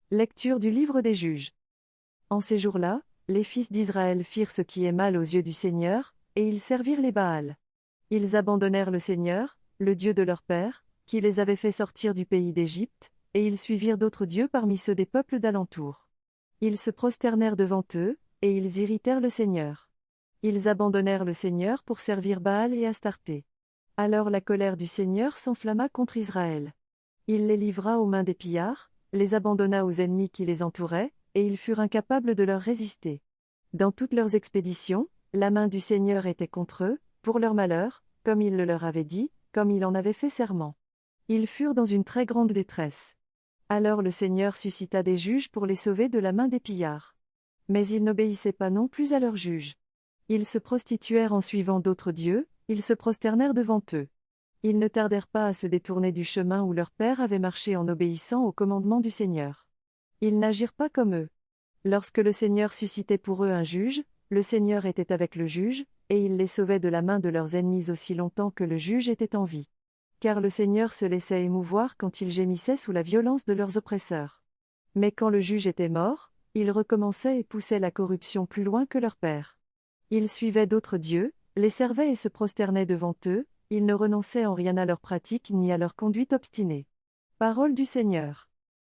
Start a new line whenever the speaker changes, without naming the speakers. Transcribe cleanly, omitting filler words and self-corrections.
Lecture du livre des Juges. En ces jours-là, les fils d'Israël firent ce qui est mal aux yeux du Seigneur, et ils servirent les Baals. Ils abandonnèrent le Seigneur, le Dieu de leur père, qui les avait fait sortir du pays d'Égypte, et ils suivirent d'autres dieux parmi ceux des peuples d'alentour. Ils se prosternèrent devant eux, et ils irritèrent le Seigneur. Ils abandonnèrent le Seigneur pour servir Baal et Astarté. Alors la colère du Seigneur s'enflamma contre Israël. Il les livra aux mains des pillards, les abandonna aux ennemis qui les entouraient, et ils furent incapables de leur résister. Dans toutes leurs expéditions, la main du Seigneur était contre eux, pour leur malheur, comme il le leur avait dit, comme il en avait fait serment. Ils furent dans une très grande détresse. Alors le Seigneur suscita des juges pour les sauver de la main des pillards. Mais ils n'obéissaient pas non plus à leurs juges. Ils se prostituèrent en suivant d'autres dieux, ils se prosternèrent devant eux. Ils ne tardèrent pas à se détourner du chemin où leur père avait marché en obéissant aux commandements du Seigneur. Ils n'agirent pas comme eux. Lorsque le Seigneur suscitait pour eux un juge, le Seigneur était avec le juge, et il les sauvait de la main de leurs ennemis aussi longtemps que le juge était en vie. Car le Seigneur se laissait émouvoir quand ils gémissaient sous la violence de leurs oppresseurs. Mais quand le juge était mort, ils recommençaient et poussaient la corruption plus loin que leur père. Ils suivaient d'autres dieux, les servaient et se prosternaient devant eux, ils ne renonçaient en rien à leur pratique ni à leur conduite obstinée. Parole du Seigneur.